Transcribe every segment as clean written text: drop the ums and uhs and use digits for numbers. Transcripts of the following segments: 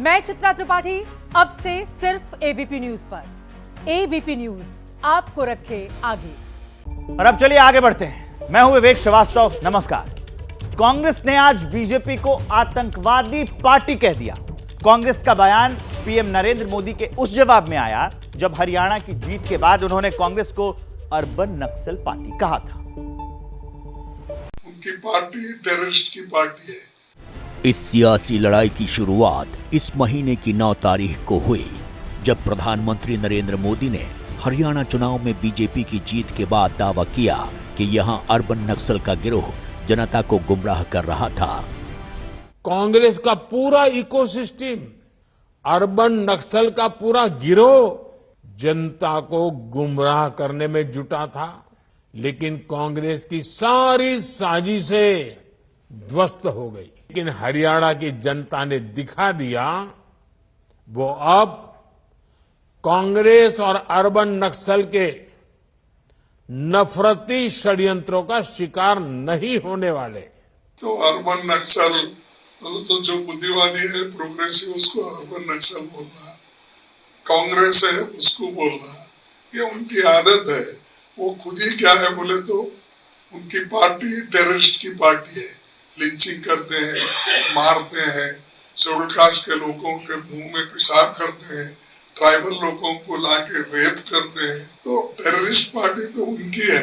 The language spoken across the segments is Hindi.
मैं चित्रा त्रिपाठी, अब से सिर्फ एबीपी न्यूज पर। एबीपी न्यूज आपको रखे आगे। और अब चलिए आगे बढ़ते हैं। मैं हूं विवेक श्रीवास्तव, नमस्कार। कांग्रेस ने आज बीजेपी को आतंकवादी पार्टी कह दिया। कांग्रेस का बयान पीएम नरेंद्र मोदी के उस जवाब में आया जब हरियाणा की जीत के बाद उन्होंने कांग्रेस को अर्बन नक्सल पार्टी कहा था। उनकी पार्टी टेररिस्ट की पार्टी है। इस सियासी लड़ाई की शुरुआत इस महीने की 9 तारीख को हुई, जब प्रधानमंत्री नरेंद्र मोदी ने हरियाणा चुनाव में बीजेपी की जीत के बाद दावा किया कि यहां अर्बन नक्सल का गिरोह जनता को गुमराह कर रहा था। कांग्रेस का पूरा इकोसिस्टम, अर्बन नक्सल का पूरा गिरोह जनता को गुमराह करने में जुटा था, लेकिन कांग्रेस की सारी साजिशें ध्वस्त हो गई। लेकिन हरियाणा की जनता ने दिखा दिया वो अब कांग्रेस और अर्बन नक्सल के नफरती षड्यंत्रों का शिकार नहीं होने वाले। तो अर्बन नक्सल तो जो बुद्धिवादी है, प्रोग्रेसिव, उसको अर्बन नक्सल बोलना, कांग्रेस है उसको बोलना, ये उनकी आदत है। वो खुद ही क्या है बोले तो उनकी पार्टी टेररिस्ट की पार्टी है। लिंचिंग करते हैं, मारते हैं, शेड्यूल कास्ट के लोगों के मुंह में पेशाब करते हैं, ट्राइबल लोगों को लाके रेप करते हैं। तो टेररिस्ट पार्टी तो उनकी है।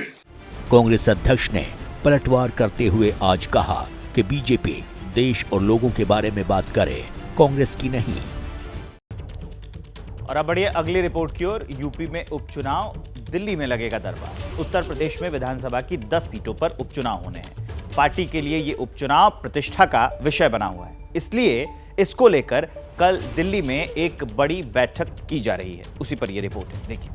कांग्रेस अध्यक्ष ने पलटवार करते हुए आज कहा कि बीजेपी देश और लोगों के बारे में बात करे, कांग्रेस की नहीं। और अब बढ़िए अगली रिपोर्ट की ओर। यूपी में उपचुनाव, दिल्ली में लगेगा दरबार। उत्तर प्रदेश में विधानसभा की 10 सीटों पर उपचुनाव होने हैं। पार्टी के लिए ये उपचुनाव प्रतिष्ठा का विषय बना हुआ है, इसलिए इसको लेकर कल दिल्ली में एक बड़ी बैठक की जा रही है। उसी पर यह रिपोर्ट है, देखिए।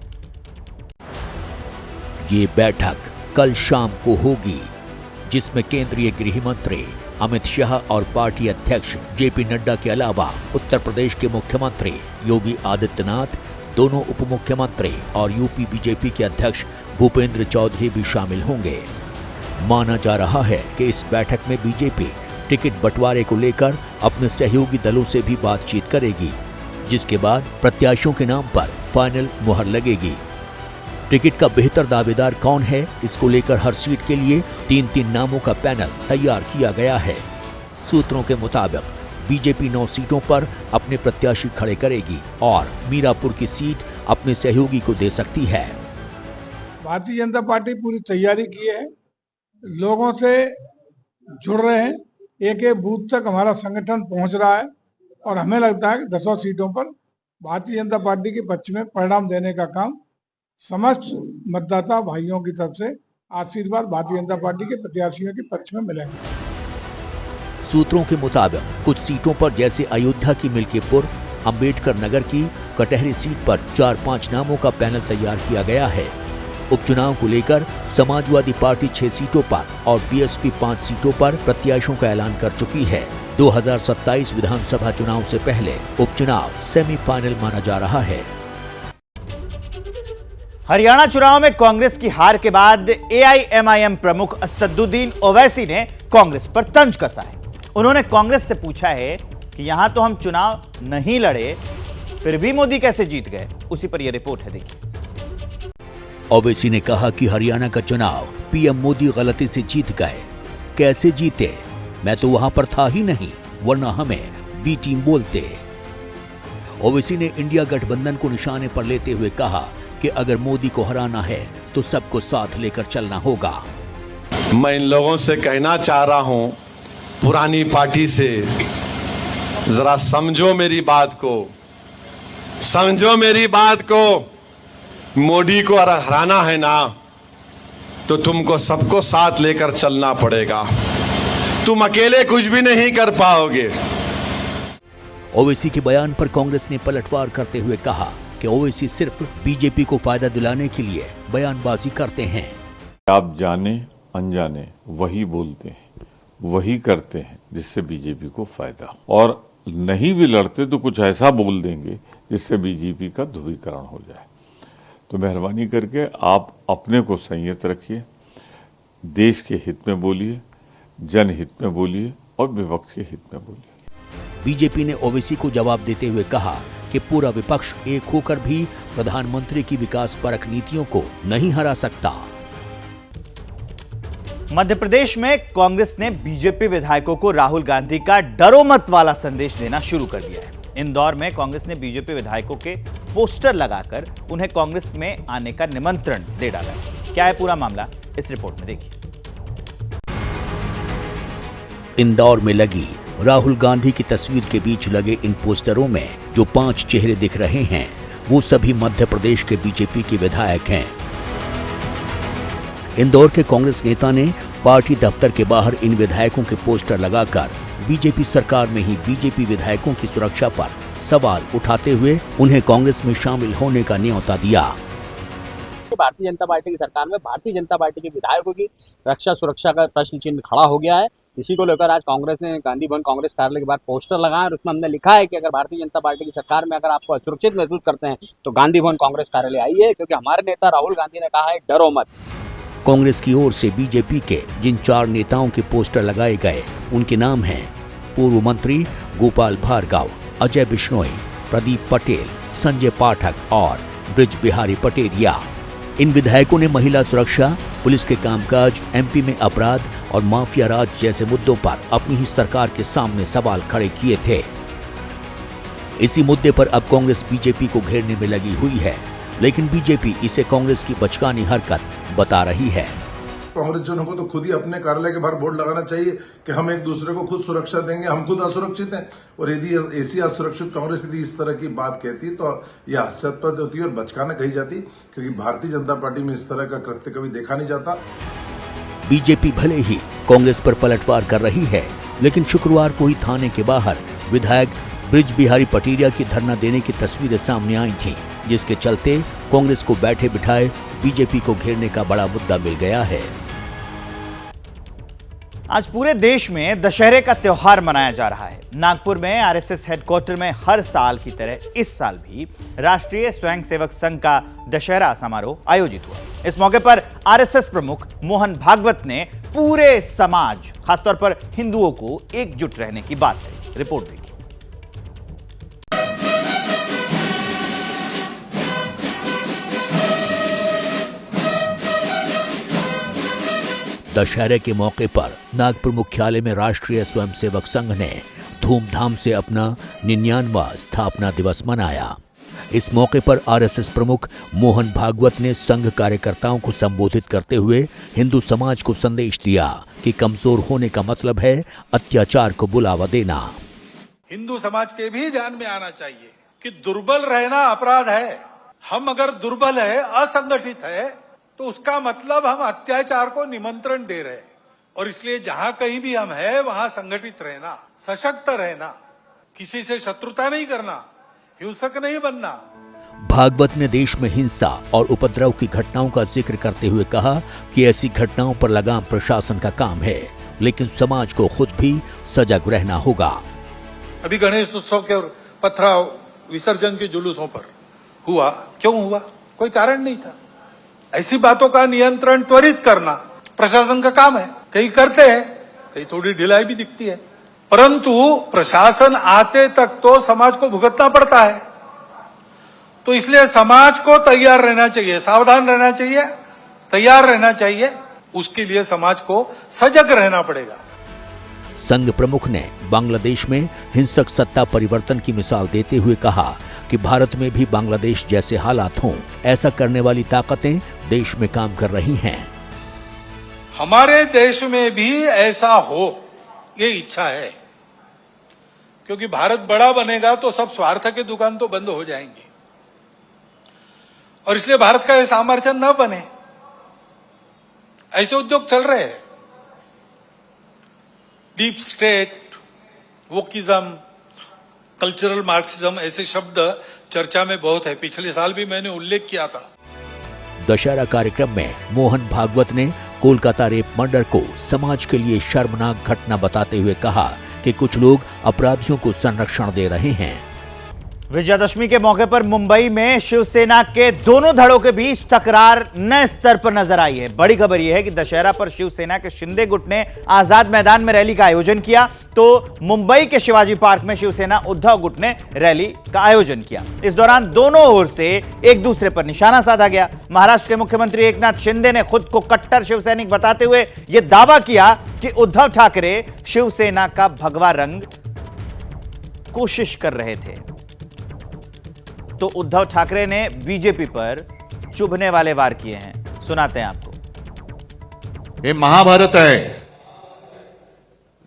ये बैठक कल शाम को होगी, जिसमें केंद्रीय गृह मंत्री अमित शाह और पार्टी अध्यक्ष जेपी नड्डा के अलावा उत्तर प्रदेश के मुख्यमंत्री योगी आदित्यनाथ, दोनों उप मुख्यमंत्री और यूपी बीजेपी के अध्यक्ष भूपेंद्र चौधरी भी शामिल होंगे। माना जा रहा है कि इस बैठक में बीजेपी टिकट बंटवारे को लेकर अपने सहयोगी दलों से भी बातचीत करेगी, जिसके बाद प्रत्याशियों के नाम पर फाइनल मुहर लगेगी। टिकट का बेहतर दावेदार कौन है, इसको लेकर हर सीट के लिए 3-3 नामों का पैनल तैयार किया गया है। सूत्रों के मुताबिक बीजेपी 9 सीटों पर अपने प्रत्याशी खड़े करेगी और मीरापुर की सीट अपने सहयोगी को दे सकती है। भारतीय जनता पार्टी पूरी तैयारी की है, लोगों से जुड़ रहे हैं, एक एक बूथ तक हमारा संगठन पहुंच रहा है और हमें लगता है कि 10 सीटों पर भारतीय जनता पार्टी के पक्ष में परिणाम देने का काम समस्त मतदाता भाइयों की तरफ से आशीर्वाद भारतीय जनता पार्टी के प्रत्याशियों के पक्ष में मिलेंगे। सूत्रों के मुताबिक कुछ सीटों पर जैसे अयोध्या की मिल्कीपुर, अंबेडकर नगर की कटहरी सीट पर 4-5 नामों का पैनल तैयार किया गया है। उपचुनाव को लेकर समाजवादी पार्टी 6 सीटों पर और बीएसपी 5 सीटों पर प्रत्याशियों का ऐलान कर चुकी है। 2027 विधानसभा चुनाव से पहले उपचुनाव सेमीफाइनल माना जा रहा है। हरियाणा चुनाव में कांग्रेस की हार के बाद एआईएमआईएम प्रमुख असदुद्दीन ओवैसी ने कांग्रेस पर तंज कसा है। उन्होंने कांग्रेस से पूछा है कि यहां तो हम चुनाव नहीं लड़े, फिर भी मोदी कैसे जीत गए। उसी पर यह रिपोर्ट है, देखिए। ओवैसी ने कहा कि हरियाणा का चुनाव पीएम मोदी गलती से जीत गए। कैसे जीते? मैं तो वहां पर था ही नहीं, वरना हमें बी टीम बोलते। ओवैसी ने इंडिया गठबंधन को निशाने पर लेते हुए कहा कि अगर मोदी को हराना है तो सबको साथ लेकर चलना होगा। मैं इन लोगों से कहना चाह रहा हूं, पुरानी पार्टी से जरा समझो मेरी बात को, समझो मेरी बात को। मोदी को अगर हराना है ना तो तुमको सबको साथ लेकर चलना पड़ेगा, तुम अकेले कुछ भी नहीं कर पाओगे। ओवैसी के बयान पर कांग्रेस ने पलटवार करते हुए कहा कि ओवैसी सिर्फ बीजेपी को फायदा दिलाने के लिए बयानबाजी करते हैं। आप जाने अनजाने वही बोलते हैं, वही करते हैं जिससे बीजेपी को फायदा, और नहीं भी लड़ते तो कुछ ऐसा बोल देंगे जिससे बीजेपी का ध्रुवीकरण हो जाए। तो मेहरबानी करके आप अपने को संयत रखिए, देश के हित में बोलिए, जनहित में बोलिए और विपक्ष के हित में बोलिए। बीजेपी ने ओवैसी को जवाब देते हुए कहा कि पूरा विपक्ष एक होकर भी प्रधानमंत्री की विकास परक नीतियों को नहीं हरा सकता। मध्य प्रदेश में कांग्रेस ने बीजेपी विधायकों को राहुल गांधी का डरो मत वाला संदेश देना शुरू कर दिया है। इंदौर में कांग्रेस ने बीजेपी विधायकों के पोस्टर लगाकर उन्हें कांग्रेस में आने का निमंत्रण दे डाला है। क्या है पूरा मामला, इस रिपोर्ट में देखिए। इंदौर में लगी राहुल गांधी की तस्वीर के बीच लगे इन पोस्टरों में जो 5 चेहरे दिख रहे हैं, वो सभी मध्य प्रदेश के बीजेपी के विधायक हैं। इंदौर के कांग्रेस नेता ने पार्टी दफ्तर के बाहर इन विधायकों के पोस्टर लगाकर बीजेपी सरकार में ही बीजेपी विधायकों की सुरक्षा पर सवाल उठाते हुए उन्हें कांग्रेस में शामिल होने का न्योता दिया। भारतीय जनता पार्टी की सरकार में भारतीय जनता पार्टी के विधायकों की रक्षा सुरक्षा का प्रश्न चिन्ह खड़ा हो गया है। इसी को लेकर आज कांग्रेस ने गांधी भवन कांग्रेस कार्यालय के बाहर पोस्टर लगाए और उसमें हमने लिखा है कि अगर भारतीय जनता पार्टी की सरकार में अगर आपको असुरक्षित महसूस करते हैं तो गांधी भवन कांग्रेस कार्यालय आइए, क्योंकि हमारे नेता राहुल गांधी ने कहा है डरो मत। कांग्रेस की ओर से बीजेपी के जिन 4 नेताओं के पोस्टर लगाए गए उनके नाम हैं पूर्व मंत्री गोपाल भार्गव, अजय बिश्नोई, प्रदीप पटेल, संजय पाठक और ब्रिज बिहारी पटेरिया। इन विधायकों ने महिला सुरक्षा, पुलिस के कामकाज, एमपी में अपराध और माफिया राज जैसे मुद्दों पर अपनी ही सरकार के सामने सवाल खड़े किए थे। इसी मुद्दे पर अब कांग्रेस बीजेपी को घेरने में लगी हुई है, लेकिन बीजेपी इसे कांग्रेस की बचकानी हरकत बता रही है। कांग्रेस जनों को तो खुद ही अपने कार्यालय के बाहर बोर्ड लगाना चाहिए कि हम एक दूसरे को खुद सुरक्षा देंगे, हम खुद असुरक्षित हैं। और यदि ऐसी असुरक्षित कांग्रेस यदि इस तरह की बात कहती तो यह हास्यास्पद होती और बचकाना कही जाती, क्योंकि भारतीय जनता पार्टी में इस तरह का कृत्य कभी देखा नहीं जाता। बीजेपी भले ही कांग्रेस पर पलटवार कर रही है, लेकिन शुक्रवार को ही थाने के बाहर विधायक ब्रिज बिहारी पटेरिया की धरना देने की तस्वीरें सामने आई थीं, जिसके चलते कांग्रेस को बैठे बिठाए बीजेपी को घेरने का बड़ा मुद्दा मिल गया है। आज पूरे देश में दशहरे का त्योहार मनाया जा रहा है। नागपुर में आरएसएस हेडक्वार्टर में हर साल की तरह इस साल भी राष्ट्रीय स्वयंसेवक संघ का दशहरा समारोह आयोजित हुआ। इस मौके पर आरएसएस प्रमुख मोहन भागवत ने पूरे समाज, खासतौर पर हिंदुओं को एकजुट रहने की बात कही। रिपोर्ट देखिए। दशहरे के मौके पर नागपुर मुख्यालय में राष्ट्रीय स्वयंसेवक संघ ने धूमधाम से अपना 99वां स्थापना दिवस मनाया। इस मौके पर आरएसएस प्रमुख मोहन भागवत ने संघ कार्यकर्ताओं को संबोधित करते हुए हिंदू समाज को संदेश दिया कि कमजोर होने का मतलब है अत्याचार को बुलावा देना। हिंदू समाज के भी ध्यान में आना चाहिए कि दुर्बल रहना अपराध है। हम अगर दुर्बल है, असंगठित है, तो उसका मतलब हम अत्याचार को निमंत्रण दे रहे हैं। और इसलिए जहां कहीं भी हम है वहां संगठित रहना, सशक्त रहना, किसी से शत्रुता नहीं करना, हिंसक नहीं बनना। भागवत ने देश में हिंसा और उपद्रव की घटनाओं का जिक्र करते हुए कहा कि ऐसी घटनाओं पर लगाम प्रशासन का काम है, लेकिन समाज को खुद भी सजग रहना होगा। अभी गणेश उत्सव के पथराव विसर्जन के जुलूसों पर हुआ, क्यों हुआ? कोई कारण नहीं था। ऐसी बातों का नियंत्रण त्वरित करना प्रशासन का काम है। कहीं करते हैं, कहीं थोड़ी ढिलाई भी दिखती है, परंतु प्रशासन आते तक तो समाज को भुगतना पड़ता है। तो इसलिए समाज को तैयार रहना चाहिए, सावधान रहना चाहिए, तैयार रहना चाहिए। उसके लिए समाज को सजग रहना पड़ेगा। संघ प्रमुख ने बांग्लादेश में हिंसक सत्ता परिवर्तन की मिसाल देते हुए कहा कि भारत में भी बांग्लादेश जैसे हालात हों, ऐसा करने वाली ताकतें देश में काम कर रही हैं। हमारे देश में भी ऐसा हो, ये इच्छा है, क्योंकि भारत बड़ा बनेगा तो सब स्वार्थ के दुकान तो बंद हो जाएंगे, और इसलिए भारत का ये सामर्थ्य न बने, ऐसे उद्योग चल रहे हैं। Deep state, wokeism, cultural Marxism, ऐसे शब्द चर्चा में बहुत है। पिछले साल भी मैंने उल्लेख किया था। दशहरा कार्यक्रम में मोहन भागवत ने कोलकाता रेप मर्डर को समाज के लिए शर्मनाक घटना बताते हुए कहा कि कुछ लोग अपराधियों को संरक्षण दे रहे हैं। विजयादशमी के मौके पर मुंबई में शिवसेना के दोनों धड़ों के बीच तकरार नए स्तर पर नजर आई है। बड़ी खबर यह है कि दशहरा पर शिवसेना के शिंदे गुट ने आजाद मैदान में रैली का आयोजन किया, तो मुंबई के शिवाजी पार्क में शिवसेना उद्धव गुट ने रैली का आयोजन किया। इस दौरान दोनों ओर से एक दूसरे पर निशाना साधा गया। महाराष्ट्र के मुख्यमंत्री एकनाथ शिंदे ने खुद को कट्टर शिवसैनिक बताते हुए यह दावा किया कि उद्धव ठाकरे शिवसेना का भगवा रंग कोशिश कर रहे थे। तो उद्धव ठाकरे ने बीजेपी पर चुभने वाले वार किए हैं। सुनाते हैं आपको। हे महाभारत आहे।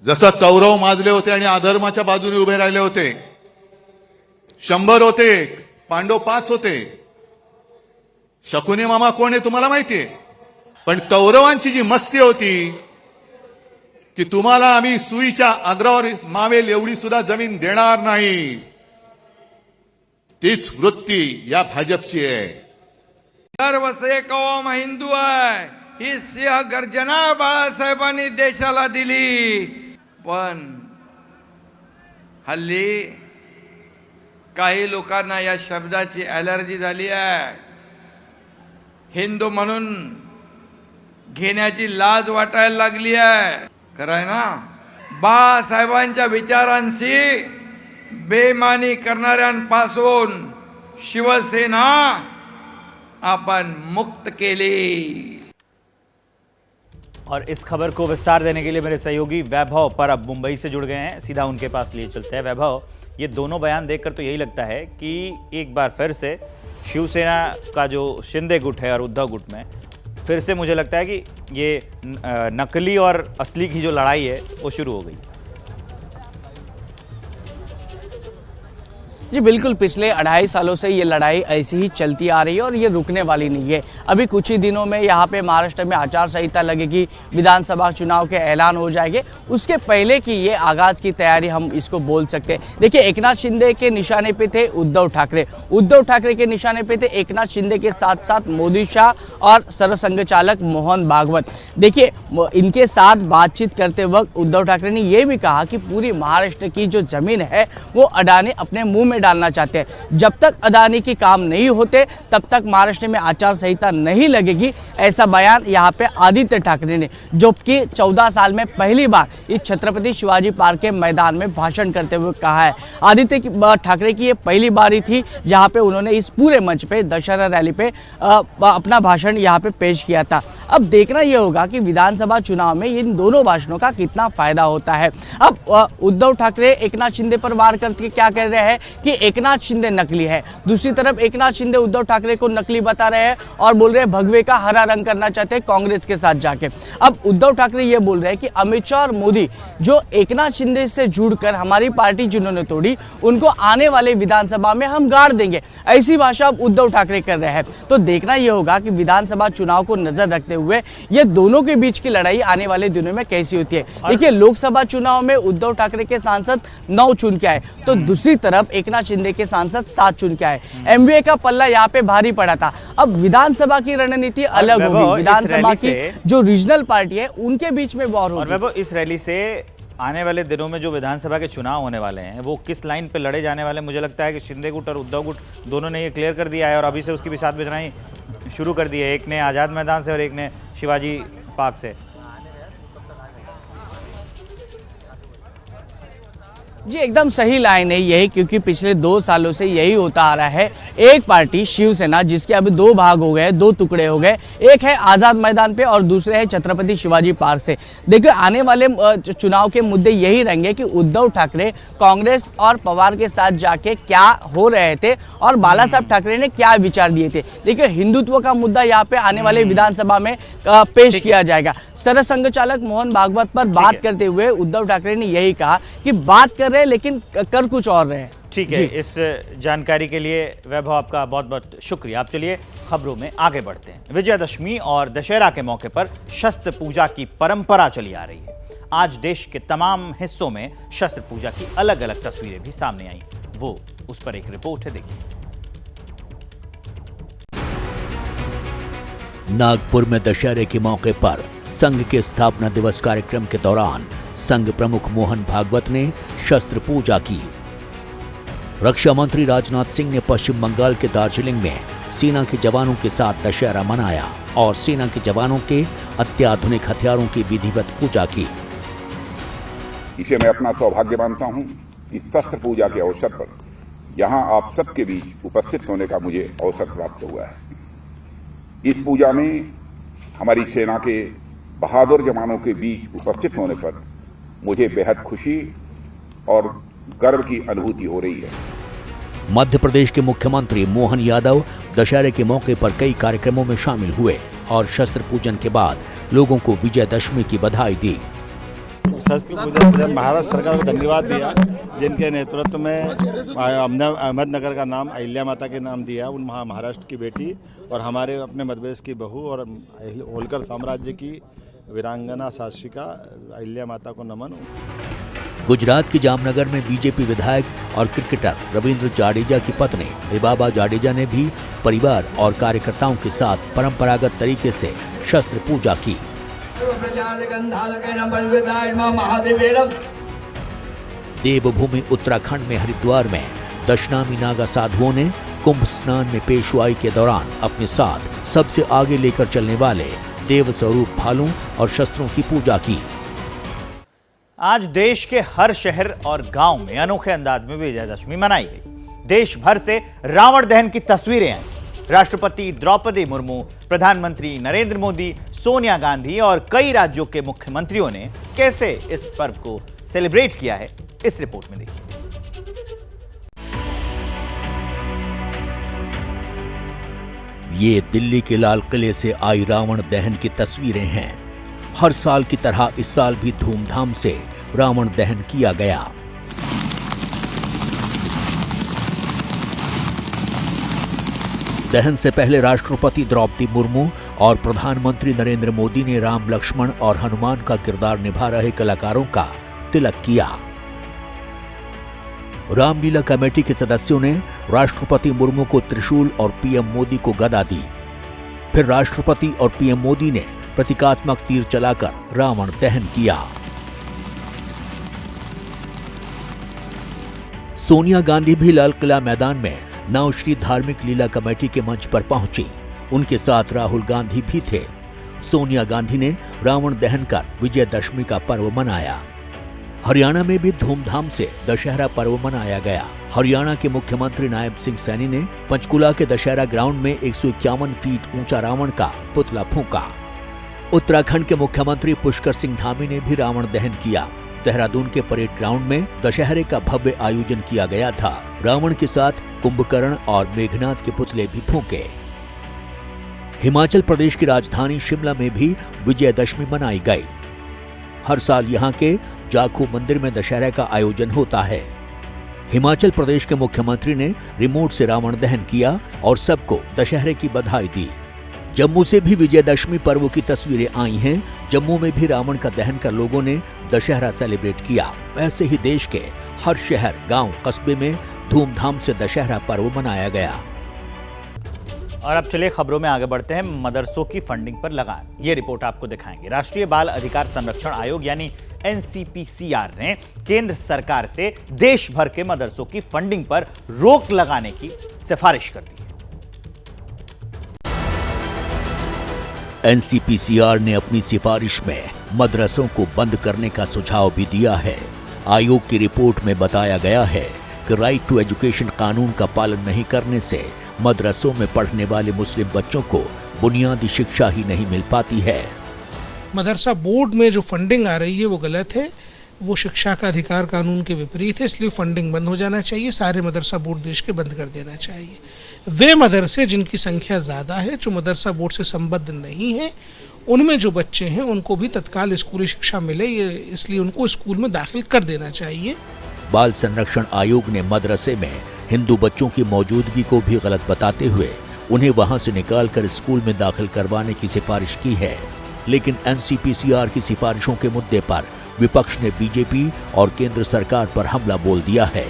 जसं कौरव माजले होते आणि अधर्माच्या बाजूने उभे राहिले होते, 100 होते, पांडव 5 होते। शकुनी मामा कोण आहे तुम्हाला माहितीये, पण कौरवांची जी मस्ती होती की तुम्हाला आम्ही सुईच्या अग्रावर मावेल एवढी सुद्धा जमीन देणार नाही, तीच वृत्ती या भाजपची आहे। गर्व से कौम हिंदू आहे, ही सिंह गर्जना बाळासाहेबांनी देशाला दिली। पण हल्ली काही लोकांना या शब्दाची ॲलर्जी झाली आहे। हिंदू म्हणून घेण्याची लाज वाटायला लागली आहे। खरं आहे ना, बाळासाहेबांच्या विचारांशी बेमानी करणाऱ्यांपासून शिवसेना आपण मुक्त केली। और इस खबर को विस्तार देने के लिए मेरे सहयोगी वैभव पर अब मुंबई से जुड़ गए हैं, सीधा उनके पास लिए चलते हैं। वैभव, ये दोनों बयान देखकर तो यही लगता है कि एक बार फिर से शिवसेना का जो शिंदे गुट है और उद्धव गुट में फिर से मुझे लगता है कि ये नकली और असली की जो लड़ाई है वो शुरू हो गई। जी बिल्कुल, पिछले 2.5 सालों से ये लड़ाई ऐसी ही चलती आ रही है और ये रुकने वाली नहीं है। अभी कुछ ही दिनों में यहाँ पे महाराष्ट्र में आचार संहिता लगेगी, विधानसभा चुनाव के ऐलान हो जाएंगे, उसके पहले की ये आगाज़ की तैयारी हम इसको बोल सकते हैं। देखिए, एकनाथ शिंदे के निशाने पे थे उद्धव ठाकरे, उद्धव ठाकरे के निशाने पे थे एकनाथ शिंदे के साथ साथ मोदी शाह और सरसंघ चालक मोहन भागवत। देखिए, इनके साथ बातचीत करते वक्त उद्धव ठाकरे ने यह भी कहा कि पूरी महाराष्ट्र की जो जमीन है वो अडानी अपने मुंह में डालना चाहते हैं। जब तक अडानी की काम नहीं होते तब तक महाराष्ट्र में आचार संहिता नहीं लगेगी, ऐसा बयान यहाँ पे आदित्य ठाकरे ने, जो कि 14 साल में पहली बार इस छत्रपति शिवाजी पार्क के मैदान में भाषण करते हुए कहा है। आदित्य ठाकरे की ये पहली बारी थी जहाँ पे उन्होंने इस पूरे मंच पे दशहरा रैली पे अपना भाषण यहाँ पे पेश किया था। अब देखना यह होगा कि विधानसभा चुनाव में इन दोनों भाषणों का कितना फायदा होता है। अब उद्धव ठाकरे एकनाथ शिंदे पर वार करके क्या कह रहे हैं कि एकनाथ शिंदे नकली है, दूसरी तरफ एकनाथ शिंदे उद्धव ठाकरे को नकली बता रहे हैं और बोल रहे हैं भगवे का हरा रंग करना चाहते हैं कांग्रेस के साथ जाके। अब उद्धव ठाकरे ये बोल रहे हैं कि अमित शाह और मोदी जो एकनाथ शिंदे से जुड़कर हमारी पार्टी जिन्होंने तोड़ी, उनको आने वाले विधानसभा में हम गाड़ देंगे, ऐसी भाषा अब उद्धव ठाकरे कर रहे हैं। तो देखना यह होगा कि विधानसभा चुनाव को नजर रखते हुए ये दोनों के बीच की लड़ाई आने वाले दिनों में कैसी होती है। देखिए, लोकसभा चुनाव में उद्धव ठाकरे के सांसद 9 चुन के आए, तो दूसरी तरफ एकनाथ शिंदे के सांसद 7 चुन के आए। एमवीए का पल्ला यहाँ पे भारी पड़ा था। अब विधानसभा की रणनीति अलग होगी, विधानसभा की जो रीजनल पार्टी है उनके बीच में वॉर होगी। और वैभव, इस रैली से आने वाले दिनों में जो विधानसभा के चुनाव होने वाले हैं वो किस लाइन पे लड़े जाने वाले, मुझे लगता है कि शिंदे गुट और उद्धव गुट दोनों ने ये क्लियर कर दिया है और अभी से उसकी भी साथ बिजनाई शुरू कर दी है। एक ने आजाद मैदान से और एक ने शिवाजी पार्क से। जी एकदम सही लाइन है यही, क्योंकि पिछले 2 सालों से यही होता आ रहा है। एक पार्टी शिवसेना जिसके अभी 2 भाग हो गए, 2 टुकड़े हो गए, एक है आजाद मैदान पे और दूसरे है छत्रपति शिवाजी पार्क से। देखिए, आने वाले चुनाव के मुद्दे यही रहेंगे कि उद्धव ठाकरे कांग्रेस और पवार के साथ जाके क्या हो रहे थे और बाला साहब ठाकरे ने क्या विचार दिए थे। देखिए, हिंदुत्व का मुद्दा यहाँ पे आने वाले विधानसभा में पेश किया जाएगा। सरसंघ चालक मोहन भागवत पर बात करते हुए उद्धव ठाकरे ने यही कहा कि बात कर रहे हैं लेकिन कर कुछ और रहे हैं। ठीक है, इस जानकारी के लिए वैभव आपका बहुत बहुत शुक्रिया। आप चलिए खबरों में आगे बढ़ते हैं। विजयादशमी और दशहरा के मौके पर शस्त्र पूजा की परंपरा चली आ रही है। आज देश के तमाम हिस्सों में शस्त्र पूजा की अलग अलग तस्वीरें भी सामने आई, वो उस पर एक रिपोर्ट है, देखिए। नागपुर में दशहरे के मौके पर संघ के स्थापना दिवस कार्यक्रम के दौरान संघ प्रमुख मोहन भागवत ने शस्त्र पूजा की। रक्षा मंत्री राजनाथ सिंह ने पश्चिम बंगाल के दार्जिलिंग में सेना के जवानों के साथ दशहरा मनाया और सेना के जवानों के अत्याधुनिक हथियारों की विधिवत पूजा की। इसे मैं अपना सौभाग्य मानता हूं कि शस्त्र पूजा के अवसर पर यहां आप सबके बीच उपस्थित होने का मुझे अवसर प्राप्त हुआ है। इस पूजा में हमारी सेना के बहादुर जवानों के बीच उपस्थित होने पर मुझे बेहद खुशी और गर्व की अनुभूति हो रही है। मध्य प्रदेश के मुख्यमंत्री मोहन यादव दशहरे के मौके पर कई कार्यक्रमों में शामिल हुए और शस्त्र पूजन के बाद लोगों को विजयदशमी की बधाई दी। शस्त्र पूजन पर महाराष्ट्र सरकार को धन्यवाद दिया, जिनके नेतृत्व में अहमदनगर का नाम अहिल्या माता के नाम दिया, उन महाराष्ट्र की बेटी और हमारे अपने मध्य प्रदेश की बहू और होलकर साम्राज्य की वीरांगना शासिका अहिल्या माता को नमन। गुजरात के जामनगर में बीजेपी विधायक और क्रिकेटर रविंद्र जाडेजा की पत्नी रिबाबा जाडेजा ने भी परिवार और कार्यकर्ताओं के साथ परंपरागत तरीके से शस्त्र पूजा की। देवभूमि उत्तराखंड में हरिद्वार में दशनामी नागा साधुओं ने कुंभ स्नान में पेशवाई के दौरान अपने साथ सबसे आगे लेकर चलने वाले देव स्वरूप भालों और शस्त्रों की पूजा की। आज देश के हर शहर और गांव में अनोखे अंदाज में विजयदशमी मनाई गई। देश भर से रावण दहन की तस्वीरें आई। राष्ट्रपति द्रौपदी मुर्मू, प्रधानमंत्री नरेंद्र मोदी, सोनिया गांधी और कई राज्यों के मुख्यमंत्रियों ने कैसे इस पर्व को सेलिब्रेट किया है, इस रिपोर्ट में देखिए। ये दिल्ली के लाल किले से आई रावण दहन की तस्वीरें हैं। हर साल की तरह इस साल भी धूमधाम से रावण दहन किया गया। दहन से पहले राष्ट्रपति द्रौपदी मुर्मू और प्रधानमंत्री नरेंद्र मोदी ने राम, लक्ष्मण और हनुमान का किरदार निभा रहे कलाकारों का तिलक किया। रामलीला कमेटी के सदस्यों ने राष्ट्रपति मुर्मू को त्रिशूल और पीएम मोदी को गदा दी। फिर राष्ट्रपति और पीएम मोदी ने प्रतीकात्मक तीर चलाकर रावण दहन किया। सोनिया गांधी भी लाल किला मैदान में नवश्री धार्मिक लीला कमेटी के मंच पर पहुंची। उनके साथ राहुल गांधी भी थे। सोनिया गांधी ने रावण दहन कर विजयदशमी का पर्व मनाया। हरियाणा में भी धूमधाम से दशहरा पर्व मनाया गया। हरियाणा के मुख्यमंत्री नायब सिंह सैनी ने पंचकुला के दशहरा ग्राउंड में 151 फीट ऊंचा रावण का पुतला फूंका। उत्तराखंड के मुख्यमंत्री पुष्कर सिंह धामी ने भी रावण दहन किया। देहरादून के परेड ग्राउंड में दशहरे का भव्य आयोजन किया गया था। रावण के साथ कुंभकर्ण और मेघनाथ के पुतले भी फूंके। हिमाचल प्रदेश की राजधानी शिमला में भी विजयदशमी मनाई गई। हर साल यहाँ के जाखू मंदिर में दशहरा का आयोजन होता है। हिमाचल प्रदेश के मुख्यमंत्री ने रिमोट से रावण दहन किया और सबको दशहरे की बधाई दी। जम्मू से भी विजयदशमी पर्व की तस्वीरें आई हैं। जम्मू में भी रावण का दहन कर लोगों ने दशहरा सेलिब्रेट किया। वैसे ही देश के हर शहर, गांव, कस्बे में धूमधाम से दशहरा पर्व मनाया गया। और अब चलिए खबरों में आगे बढ़ते हैं। मदरसों की फंडिंग पर लगान, ये रिपोर्ट आपको दिखाएंगे। राष्ट्रीय बाल अधिकार संरक्षण आयोग यानी NCPCR ने केंद्र सरकार से देश भर के मदरसों की फंडिंग पर रोक लगाने की सिफारिश कर दी है। NCPCR ने अपनी सिफारिश में मदरसों को बंद करने का सुझाव भी दिया है। आयोग की रिपोर्ट में बताया गया है कि राइट टू एजुकेशन कानून का पालन नहीं करने से मदरसों में पढ़ने वाले मुस्लिम बच्चों को बुनियादी शिक्षा ही नहीं मिल पाती है। मदरसा बोर्ड में जो फंडिंग आ रही है वो गलत है, वो शिक्षा का अधिकार कानून के विपरीत है, इसलिए फंडिंग बंद हो जाना चाहिए। सारे मदरसा बोर्ड देश के बंद कर देना चाहिए। वे मदरसे जिनकी संख्या ज़्यादा है, जो मदरसा बोर्ड से संबद्ध नहीं है, उनमें जो बच्चे हैं उनको भी तत्काल स्कूली शिक्षा मिले, इसलिए उनको स्कूल में दाखिल कर देना चाहिए। बाल संरक्षण आयोग ने मदरसे में हिंदू बच्चों की मौजूदगी को भी गलत बताते हुए उन्हें वहां से निकालकर स्कूल में दाखिल करवाने की सिफारिश की है। लेकिन NCPCR की सिफारिशों के मुद्दे पर विपक्ष ने बीजेपी और केंद्र सरकार पर हमला बोल दिया है।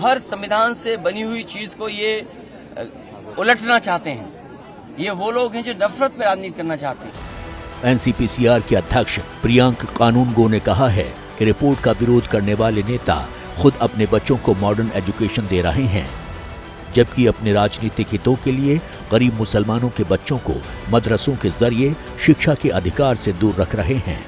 हर संविधान से बनी हुई चीज को ये उलटना चाहते हैं। ये वो लोग हैं जो नफरत में राजनीति करना चाहते हैं। NCPCR के अध्यक्ष प्रियांक कानूनगो ने कहा है कि रिपोर्ट का विरोध करने वाले नेता खुद अपने बच्चों को मॉडर्न एजुकेशन दे रहे हैं, जबकि अपने राजनीतिक हितों के लिए गरीब मुसलमानों के बच्चों को मदरसों के जरिए शिक्षा के अधिकार से दूर रख रहे हैं।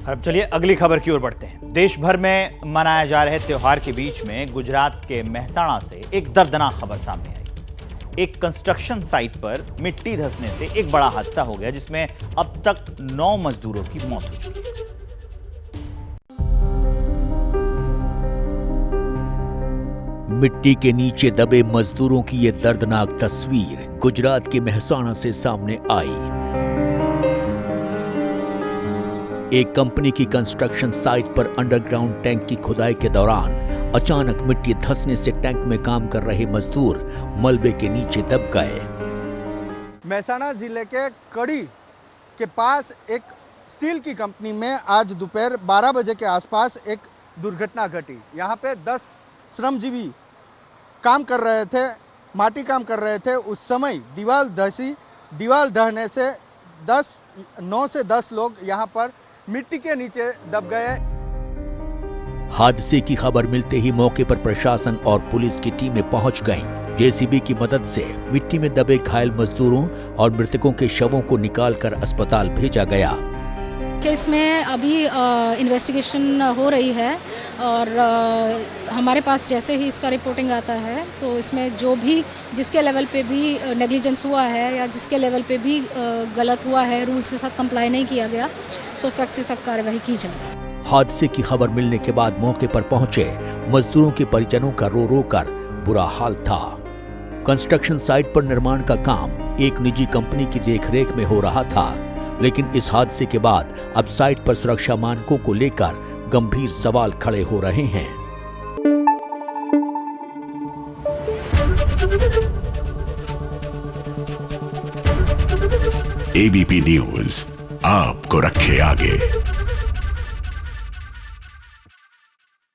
अब चलिए अगली खबर की ओर बढ़ते हैं। देश भर में मनाए जा रहे त्योहार के बीच में गुजरात के मेहसाणा से एक दर्दनाक खबर सामने आई। एक कंस्ट्रक्शन साइट पर मिट्टी धंसने से एक बड़ा हादसा हो गया, जिसमें अब तक 9 मजदूरों की मौत हो चुकी है। मिट्टी के नीचे दबे मजदूरों की ये दर्दनाक तस्वीर गुजरात के मेहसाणा से सामने आई। एक कंपनी की कंस्ट्रक्शन साइट पर अंडरग्राउंड टैंक की खुदाई के दौरान अचानक मिट्टी धंसने से टैंक में काम कर रहे मजदूर मलबे के नीचे दब गए। मेहसाणा जिले के कड़ी के पास एक स्टील की कंपनी में आज दोपहर 12 बजे के आसपास एक दुर्घटना घटी। यहाँ पे 10 श्रमजीवी काम कर रहे थे, माटी काम कर रहे थे। उस समय दीवार धसी, दीवार ढहने से 9 से 10 लोग यहाँ पर मिट्टी के नीचे दब गए। हादसे की खबर मिलते ही मौके पर प्रशासन और पुलिस की टीमें पहुंच गईं। जेसीबी की मदद से मिट्टी में दबे घायल मजदूरों और मृतकों के शवों को निकालकर अस्पताल भेजा गया। केस में अभी इन्वेस्टिगेशन हो रही है और हमारे पास जैसे ही इसका रिपोर्टिंग आता है तो इसमें जो भी जिसके लेवल पे भी नेग्लिजेंस हुआ है या जिसके लेवल पे भी गलत हुआ है, रूल्स के साथ कंप्लाई नहीं किया गया, तो सख्त से सख्त कार्रवाई की जाए। हादसे की खबर मिलने के बाद मौके पर पहुंचे मजदूरों के परिजनों का रो रो कर बुरा हाल था। कंस्ट्रक्शन साइट पर निर्माण का काम एक निजी कंपनी की देखरेख में हो रहा था, लेकिन इस हादसे के बाद अब साइट पर सुरक्षा मानकों को लेकर गंभीर सवाल खड़े हो रहे हैं। एबीपी न्यूज आपको रखे आगे।